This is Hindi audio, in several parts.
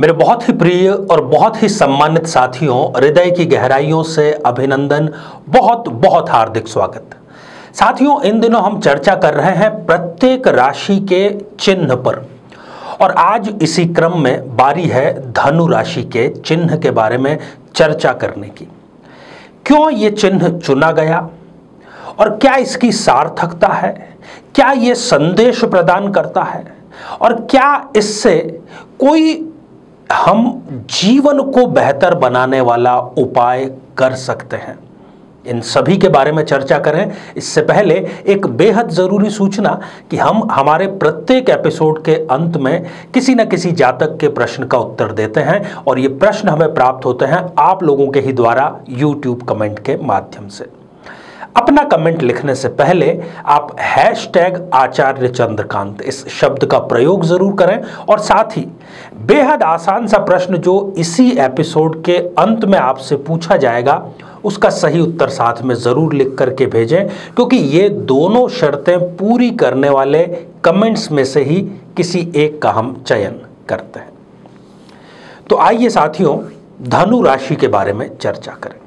मेरे बहुत ही प्रिय और बहुत ही सम्मानित साथियों, हृदय की गहराइयों से अभिनंदन, बहुत बहुत हार्दिक स्वागत। साथियों, इन दिनों हम चर्चा कर रहे हैं प्रत्येक राशि के चिन्ह पर, और आज इसी क्रम में बारी है धनु राशि के चिन्ह के बारे में चर्चा करने की। क्यों ये चिन्ह चुना गया और क्या इसकी सार्थकता है, क्या ये संदेश प्रदान करता है और क्या इससे कोई हम जीवन को बेहतर बनाने वाला उपाय कर सकते हैं, इन सभी के बारे में चर्चा करें। इससे पहले एक बेहद जरूरी सूचना कि हम हमारे प्रत्येक एपिसोड के अंत में किसी न किसी जातक के प्रश्न का उत्तर देते हैं, और ये प्रश्न हमें प्राप्त होते हैं आप लोगों के ही द्वारा YouTube कमेंट के माध्यम से। अपना कमेंट लिखने से पहले आप #आचार्य चंद्रकांत इस शब्द का प्रयोग जरूर करें, और साथ ही बेहद आसान सा प्रश्न जो इसी एपिसोड के अंत में आपसे पूछा जाएगा उसका सही उत्तर साथ में जरूर लिख करके भेजें, क्योंकि ये दोनों शर्तें पूरी करने वाले कमेंट्स में से ही किसी एक का हम चयन करते हैं। तो आइए साथियों, धनु राशि के बारे में चर्चा करें।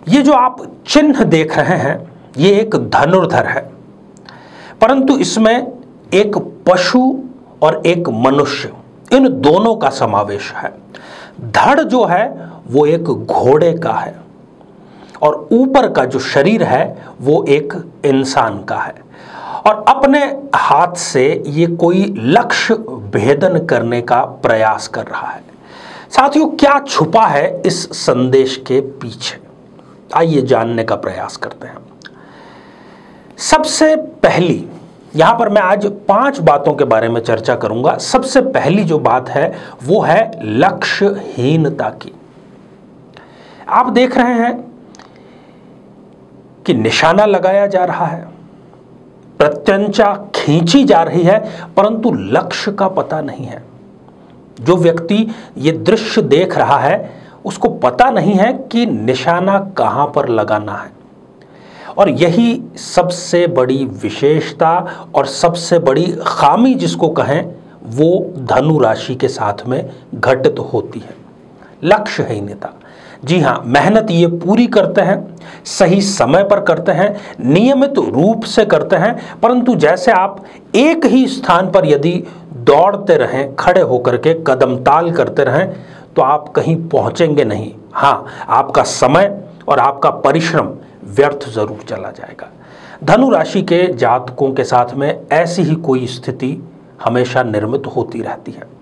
ये जो आप चिन्ह देख रहे हैं ये एक धनुर्धर है, परंतु इसमें एक पशु और एक मनुष्य, इन दोनों का समावेश है। धड़ जो है वो एक घोड़े का है और ऊपर का जो शरीर है वो एक इंसान का है, और अपने हाथ से ये कोई लक्ष्य भेदन करने का प्रयास कर रहा है। साथियों, क्या छुपा है इस संदेश के पीछे, आइए जानने का प्रयास करते हैं। सबसे पहली, यहां पर मैं आज 5 बातों के बारे में चर्चा करूंगा। सबसे पहली जो बात है वो है लक्ष्यहीनता की। आप देख रहे हैं कि निशाना लगाया जा रहा है, प्रत्यंचा खींची जा रही है, परंतु लक्ष्य का पता नहीं है। जो व्यक्ति ये दृश्य देख रहा है उसको पता नहीं है कि निशाना कहां पर लगाना है, और यही सबसे बड़ी विशेषता और सबसे बड़ी खामी जिसको कहें वो धनु राशि के साथ में घटित होती है, लक्ष्यहीनता। जी हाँ, मेहनत ये पूरी करते हैं, सही समय पर करते हैं, नियमित रूप से करते हैं, परंतु जैसे आप एक ही स्थान पर यदि दौड़ते रहें, खड़े होकर के कदम ताल करते रहें, तो आप कहीं पहुंचेंगे नहीं। हाँ, आपका समय और आपका परिश्रम व्यर्थ जरूर चला जाएगा। धनु राशि के जातकों के साथ में ऐसी ही कोई स्थिति हमेशा निर्मित होती रहती है।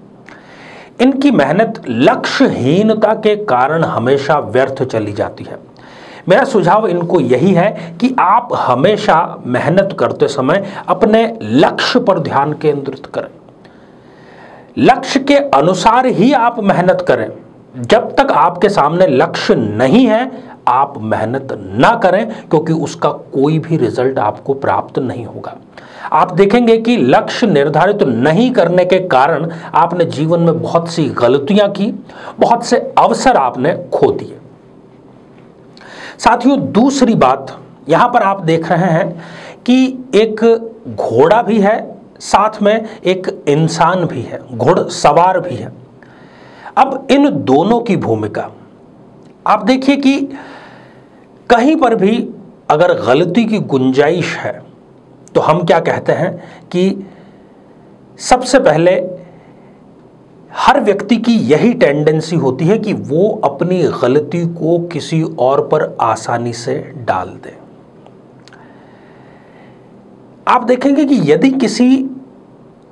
इनकी मेहनत लक्ष्यहीनता के कारण हमेशा व्यर्थ चली जाती है। मेरा सुझाव इनको यही है कि आप हमेशा मेहनत करते समय अपने लक्ष्य पर ध्यान केंद्रित करें, लक्ष्य के अनुसार ही आप मेहनत करें। जब तक आपके सामने लक्ष्य नहीं है आप मेहनत ना करें, क्योंकि उसका कोई भी रिजल्ट आपको प्राप्त नहीं होगा। आप देखेंगे कि लक्ष्य निर्धारित नहीं करने के कारण आपने जीवन में बहुत सी गलतियां की, बहुत से अवसर आपने खो दिए। साथियों, दूसरी बात यहां पर आप देख रहे हैं कि एक घोड़ा भी है, साथ में एक इंसान भी है, घुड़सवार भी है। अब इन दोनों की भूमिका आप देखिए कि कहीं पर भी अगर गलती की गुंजाइश है तो हम क्या कहते हैं कि सबसे पहले हर व्यक्ति की यही टेंडेंसी होती है कि वो अपनी गलती को किसी और पर आसानी से डाल दे। आप देखेंगे कि यदि किसी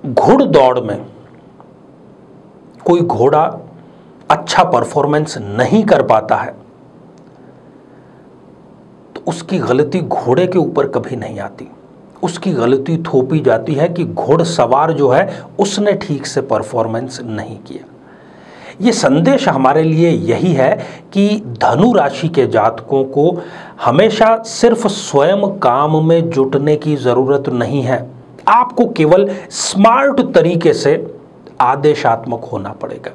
घुड़दौड़ में कोई घोड़ा अच्छा परफॉर्मेंस नहीं कर पाता है तो उसकी गलती घोड़े के ऊपर कभी नहीं आती, उसकी गलती थोपी जाती है कि घुड़सवार जो है उसने ठीक से परफॉर्मेंस नहीं किया। ये संदेश हमारे लिए यही है कि धनु राशि के जातकों को हमेशा सिर्फ स्वयं काम में जुटने की जरूरत नहीं है, आपको केवल स्मार्ट तरीके से आदेशात्मक होना पड़ेगा।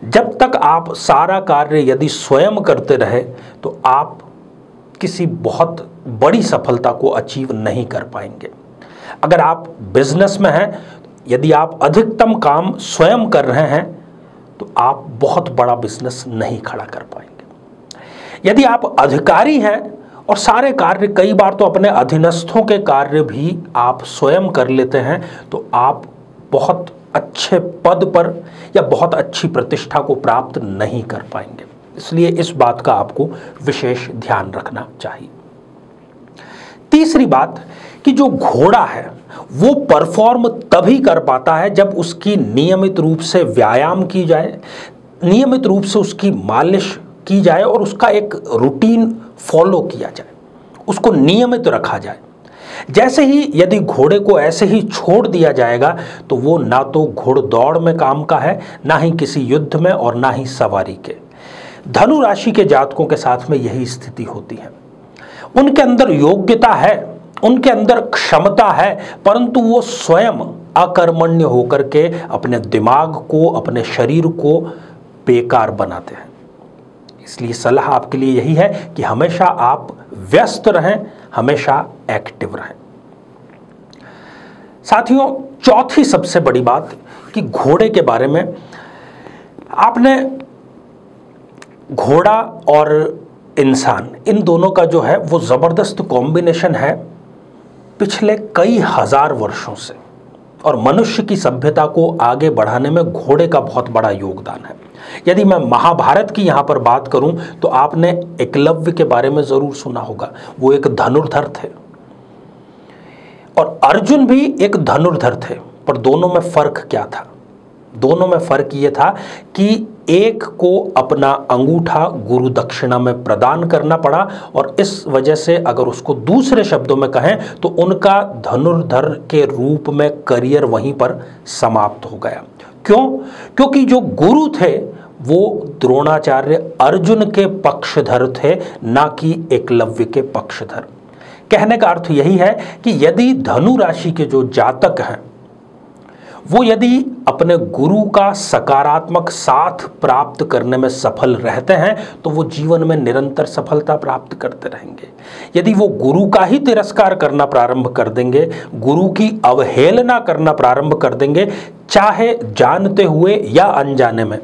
जब तक आप सारा कार्य यदि स्वयं करते रहे तो आप किसी बहुत बड़ी सफलता को अचीव नहीं कर पाएंगे। अगर आप बिजनेस में हैं यदि आप अधिकतम काम स्वयं कर रहे हैं तो आप बहुत बड़ा बिजनेस नहीं खड़ा कर पाएंगे। यदि आप अधिकारी हैं और सारे कार्य, कई बार तो अपने अधीनस्थों के कार्य भी आप स्वयं कर लेते हैं, तो आप बहुत अच्छे पद पर या बहुत अच्छी प्रतिष्ठा को प्राप्त नहीं कर पाएंगे। इसलिए इस बात का आपको विशेष ध्यान रखना चाहिए। तीसरी बात कि जो घोड़ा है वो परफॉर्म तभी कर पाता है जब उसकी नियमित रूप से व्यायाम की जाए, नियमित रूप से उसकी मालिश की जाए और उसका एक रूटीन फॉलो किया जाए, उसको नियमित रखा जाए। जैसे ही यदि घोड़े को ऐसे ही छोड़ दिया जाएगा तो वो ना तो घोड़दौड़ में काम का है, ना ही किसी युद्ध में और ना ही सवारी के। धनु राशि के जातकों के साथ में यही स्थिति होती है। उनके अंदर योग्यता है, उनके अंदर क्षमता है, परंतु वो स्वयं अकर्मण्य होकर के अपने दिमाग को, अपने शरीर को बेकार बनाते हैं। इसलिए सलाह आपके लिए यही है कि हमेशा आप व्यस्त रहें, हमेशा एक्टिव रहें। साथियों, चौथी सबसे बड़ी बात कि घोड़े के बारे में, आपने घोड़ा और इंसान, इन दोनों का जो है वो जबरदस्त कॉम्बिनेशन है पिछले कई हजार वर्षों से, और मनुष्य की सभ्यता को आगे बढ़ाने में घोड़े का बहुत बड़ा योगदान है। यदि मैं महाभारत की यहाँ पर बात करूं तो आपने एकलव्य के बारे में जरूर सुना होगा। वो एक धनुर्धर थे और अर्जुन भी एक धनुर्धर थे, पर दोनों में फर्क क्या था? दोनों में फर्क ये था कि एक को अपना अंगूठा गुरु दक्षिणा में प्रदान करना पड़ा, और इस वजह से अगर उसको दूसरे शब्दों में कहें तो उनका धनुर्धर के रूप में करियर वहीं पर समाप्त हो गया। क्यों? क्योंकि जो गुरु थे वो द्रोणाचार्य अर्जुन के पक्षधर थे, ना कि एकलव्य के पक्षधर। कहने का अर्थ यही है कि यदि धनु राशि के जो जातक हैं वो यदि अपने गुरु का सकारात्मक साथ प्राप्त करने में सफल रहते हैं तो वो जीवन में निरंतर सफलता प्राप्त करते रहेंगे। यदि वो गुरु का ही तिरस्कार करना प्रारंभ कर देंगे, गुरु की अवहेलना करना प्रारंभ कर देंगे, चाहे जानते हुए या अनजाने में,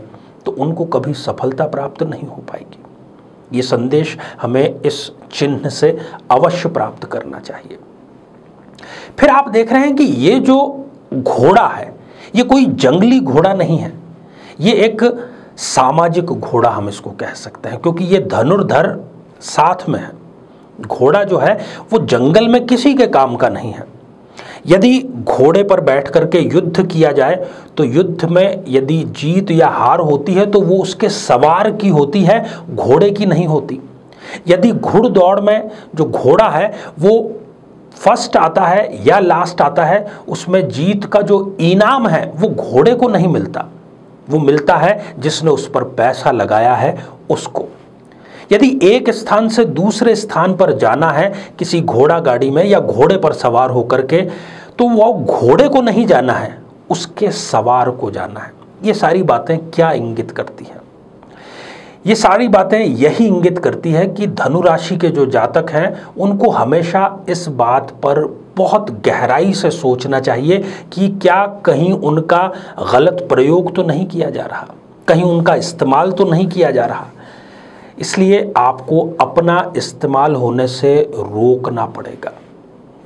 तो उनको कभी सफलता प्राप्त नहीं हो पाएगी। ये संदेश हमें इस चिन्ह से अवश्य प्राप्त करना चाहिए। फिर आप देख रहे हैं कि ये जो घोड़ा है ये कोई जंगली घोड़ा नहीं है, ये एक सामाजिक घोड़ा हम इसको कह सकते हैं, क्योंकि ये धनुर्धर साथ में है। घोड़ा जो है वो जंगल में किसी के काम का नहीं है। यदि घोड़े पर बैठ करके युद्ध किया जाए तो युद्ध में यदि जीत या हार होती है तो वो उसके सवार की होती है, घोड़े की नहीं होती। यदि घुड़दौड़ में जो घोड़ा है वो फर्स्ट आता है या लास्ट आता है, उसमें जीत का जो इनाम है वो घोड़े को नहीं मिलता, वो मिलता है जिसने उस पर पैसा लगाया है उसको। यदि एक स्थान से दूसरे स्थान पर जाना है किसी घोड़ा गाड़ी में या घोड़े पर सवार होकर के, तो वो घोड़े को नहीं जाना है, उसके सवार को जाना है। ये सारी बातें क्या इंगित करती हैं? ये सारी बातें यही इंगित करती है कि धनु राशि के जो जातक हैं उनको हमेशा इस बात पर बहुत गहराई से सोचना चाहिए कि क्या कहीं उनका गलत प्रयोग तो नहीं किया जा रहा, कहीं उनका इस्तेमाल तो नहीं किया जा रहा। इसलिए आपको अपना इस्तेमाल होने से रोकना पड़ेगा।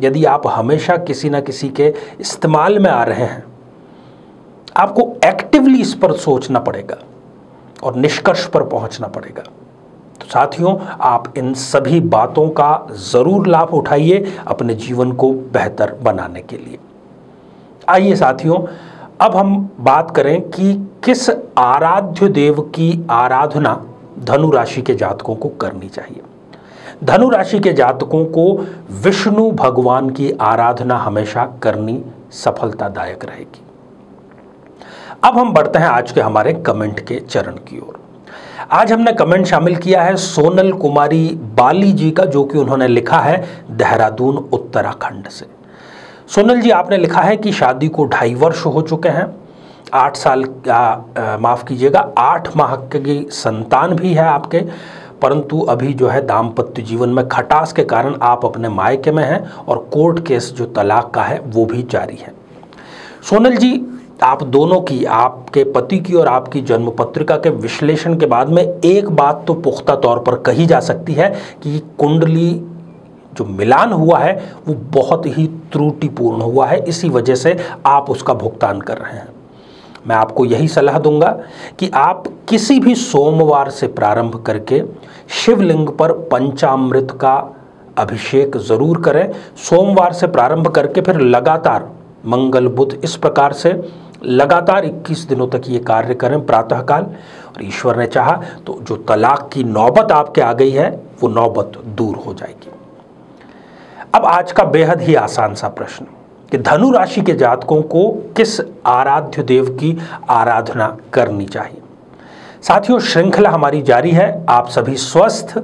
यदि आप हमेशा किसी न किसी के इस्तेमाल में आ रहे हैं, आपको एक्टिवली इस पर सोचना पड़ेगा और निष्कर्ष पर पहुंचना पड़ेगा। तो साथियों, आप इन सभी बातों का जरूर लाभ उठाइए अपने जीवन को बेहतर बनाने के लिए। आइए साथियों, अब हम बात करें कि किस आराध्य देव की आराधना धनु राशि के जातकों को करनी चाहिए। धनु राशि के जातकों को विष्णु भगवान की आराधना हमेशा करनी सफलतादायक रहेगी। अब हम बढ़ते हैं आज के हमारे कमेंट के चरण की ओर। आज हमने कमेंट शामिल किया है सोनल कुमारी बाली जी का, जो कि उन्होंने लिखा है देहरादून उत्तराखंड से। सोनल जी, आपने लिखा है कि शादी को 2.5 वर्ष हो चुके हैं, 8 साल माफ़ कीजिएगा 8 माह की संतान भी है आपके, परंतु अभी जो है दाम्पत्य जीवन में खटास के कारण आप अपने मायके में हैं और कोर्ट केस जो तलाक का है वो भी जारी है। सोनल जी, आप दोनों की, आपके पति की और आपकी जन्म पत्रिका के विश्लेषण के बाद में एक बात तो पुख्ता तौर पर कही जा सकती है कि कुंडली जो मिलान हुआ है वो बहुत ही त्रुटिपूर्ण हुआ है, इसी वजह से आप उसका भुगतान कर रहे हैं। मैं आपको यही सलाह दूंगा कि आप किसी भी सोमवार से प्रारंभ करके शिवलिंग पर पंचामृत का अभिषेक जरूर करें। सोमवार से प्रारंभ करके फिर लगातार मंगल बुध इस प्रकार से लगातार 21 दिनों तक ये कार्य करें प्रातःकाल, और ईश्वर ने चाहा तो जो तलाक की नौबत आपके आ गई है वो नौबत दूर हो जाएगी। अब आज का बेहद ही आसान सा प्रश्न कि धनु राशि के जातकों को किस आराध्य देव की आराधना करनी चाहिए। साथियों, श्रृंखला हमारी जारी है। आप सभी स्वस्थ,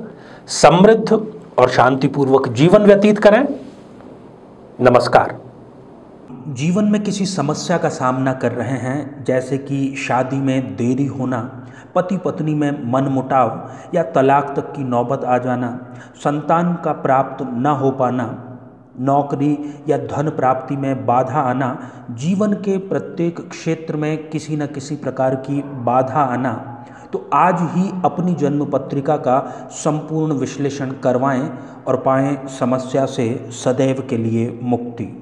समृद्ध और शांतिपूर्वक जीवन व्यतीत करें। नमस्कार। जीवन में किसी समस्या का सामना कर रहे हैं, जैसे कि शादी में देरी होना, पति पत्नी में मनमुटाव या तलाक तक की नौबत आ जाना, संतान का प्राप्त न हो पाना, नौकरी या धन प्राप्ति में बाधा आना, जीवन के प्रत्येक क्षेत्र में किसी न किसी प्रकार की बाधा आना, तो आज ही अपनी जन्म पत्रिका का संपूर्ण विश्लेषण करवाएं और पाएं समस्या से सदैव के लिए मुक्ति।